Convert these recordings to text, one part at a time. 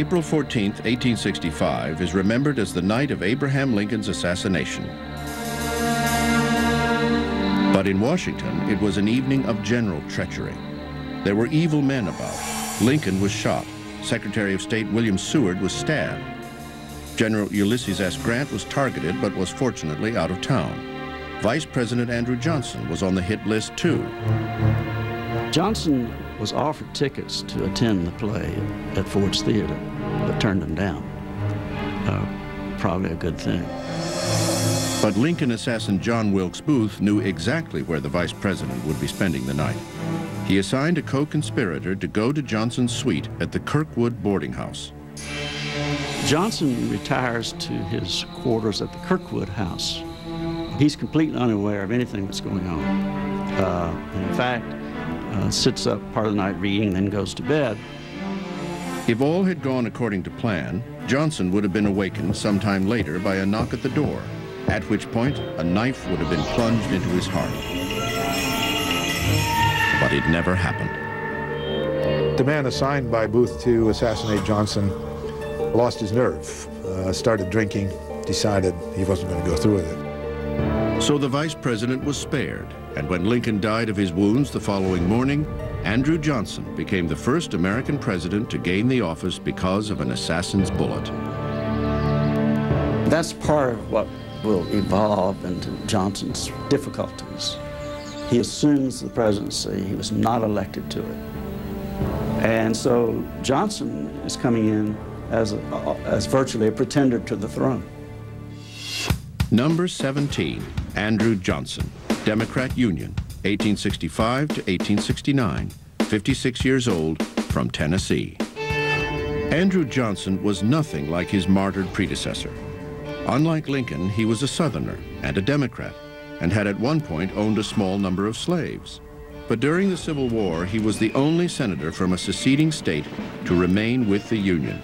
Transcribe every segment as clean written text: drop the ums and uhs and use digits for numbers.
April 14, 1865 is remembered as the night of Abraham Lincoln's assassination. But in Washington, it was an evening of general treachery. There were evil men about. Lincoln was shot. Secretary of State William Seward was stabbed. General Ulysses S. Grant was targeted, but was fortunately out of town. Vice President Andrew Johnson was on the hit list, too. Johnson was offered tickets to attend the play at Ford's Theater, but turned them down. Probably a good thing. But Lincoln assassin John Wilkes Booth knew exactly where the vice president would be spending the night. He assigned a co-conspirator to go to Johnson's suite at the Kirkwood boarding house. Johnson retires to his quarters at the Kirkwood house. He's completely unaware of anything that's going on. In fact, sits up part of the night reading, then goes to bed. If all had gone according to plan, Johnson would have been awakened sometime later by a knock at the door, at which point a knife would have been plunged into his heart. But it never happened. The man assigned by Booth to assassinate Johnson lost his nerve, started drinking, decided he wasn't going to go through with it. So the vice president was spared, and when Lincoln died of his wounds the following morning, Andrew Johnson became the first American president to gain the office because of an assassin's bullet. That's part of what will evolve into Johnson's difficulties. He assumes the presidency. He was not elected to it. And so Johnson is coming in as virtually a pretender to the throne. Number 17, Andrew Johnson, Democrat Union, 1865 to 1869, 56 years old, from Tennessee. Andrew Johnson was nothing like his martyred predecessor. Unlike Lincoln, he was a Southerner and a Democrat, and had at one point owned a small number of slaves. But during the Civil War, he was the only senator from a seceding state to remain with the Union,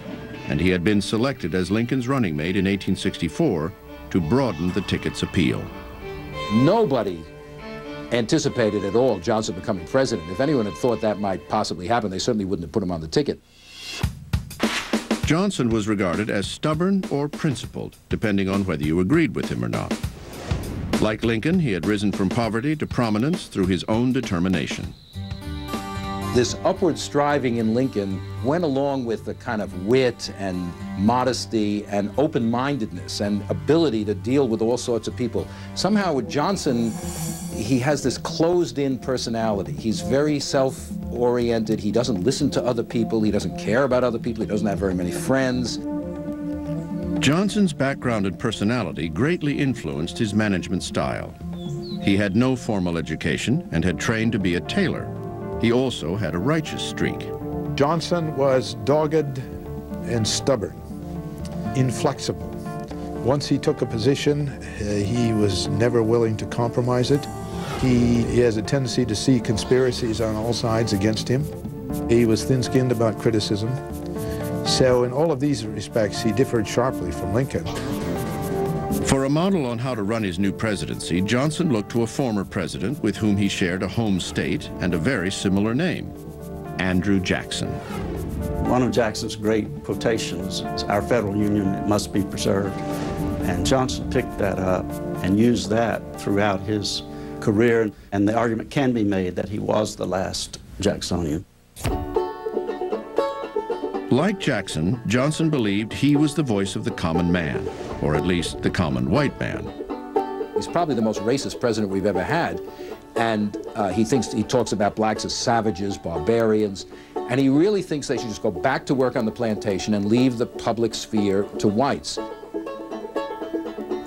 and he had been selected as Lincoln's running mate in 1864 to broaden the ticket's appeal. Nobody anticipated at all Johnson becoming president. If anyone had thought that might possibly happen, they certainly wouldn't have put him on the ticket. Johnson was regarded as stubborn or principled, depending on whether you agreed with him or not. Like Lincoln, he had risen from poverty to prominence through his own determination. This upward striving in Lincoln went along with the kind of wit and modesty and open-mindedness and ability to deal with all sorts of people. Somehow with Johnson, he has this closed-in personality. He's very self-oriented. He doesn't listen to other people. He doesn't care about other people. He doesn't have very many friends. Johnson's background and personality greatly influenced his management style. He had no formal education and had trained to be a tailor. He also had a righteous streak. Johnson was dogged and stubborn, inflexible. Once he took a position, he was never willing to compromise it. He has a tendency to see conspiracies on all sides against him. He was thin-skinned about criticism. So in all of these respects, he differed sharply from Lincoln. For a model on how to run his new presidency, Johnson looked to a former president with whom he shared a home state and a very similar name, Andrew Jackson. One of Jackson's great quotations is, "Our federal union, it must be preserved." And Johnson picked that up and used that throughout his career, and the argument can be made that he was the last Jacksonian. Like Jackson, Johnson believed he was the voice of the common man, or at least the common white man. He's probably the most racist president we've ever had, and he talks about blacks as savages, barbarians, and he really thinks they should just go back to work on the plantation and leave the public sphere to whites.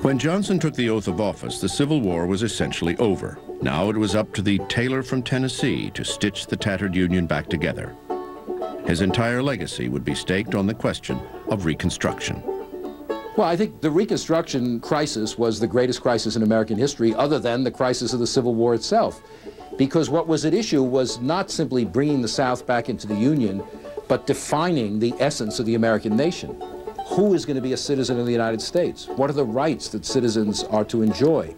When Johnson took the oath of office, the Civil War was essentially over. Now it was up to the tailor from Tennessee to stitch the tattered Union back together. His entire legacy would be staked on the question of Reconstruction. Well, I think the Reconstruction crisis was the greatest crisis in American history, other than the crisis of the Civil War itself. Because what was at issue was not simply bringing the South back into the Union, but defining the essence of the American nation. Who is going to be a citizen of the United States? What are the rights that citizens are to enjoy?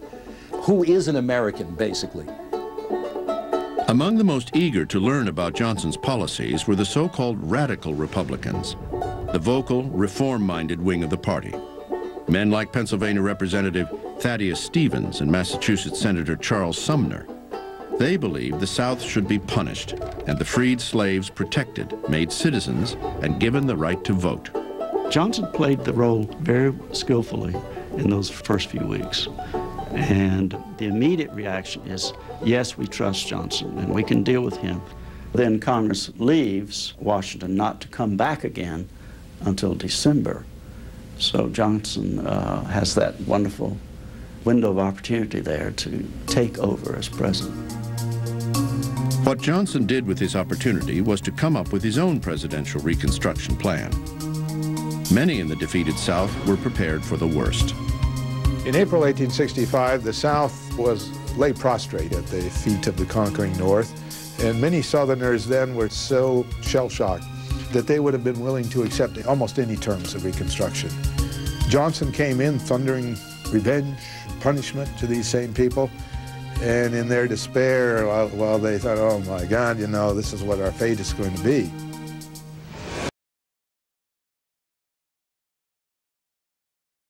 Who is an American, basically? Among the most eager to learn about Johnson's policies were the so-called radical Republicans. the vocal, reform-minded wing of the party. Men like Pennsylvania Representative Thaddeus Stevens and Massachusetts Senator Charles Sumner. They believed the South should be punished and the freed slaves protected, made citizens, and given the right to vote. Johnson played the role very skillfully in those first few weeks. And the immediate reaction is, yes, we trust Johnson and we can deal with him. Then Congress leaves Washington not to come back again until December. So Johnson has that wonderful window of opportunity there to take over as president. What Johnson did with his opportunity was to come up with his own presidential Reconstruction plan. Many in the defeated South were prepared for the worst. In April 1865, the South lay prostrate at the feet of the conquering North, and many Southerners then were so shell-shocked that they would have been willing to accept almost any terms of Reconstruction. Johnson came in thundering revenge, punishment to these same people, and in their despair, while they thought, oh my God, you know, this is what our fate is going to be,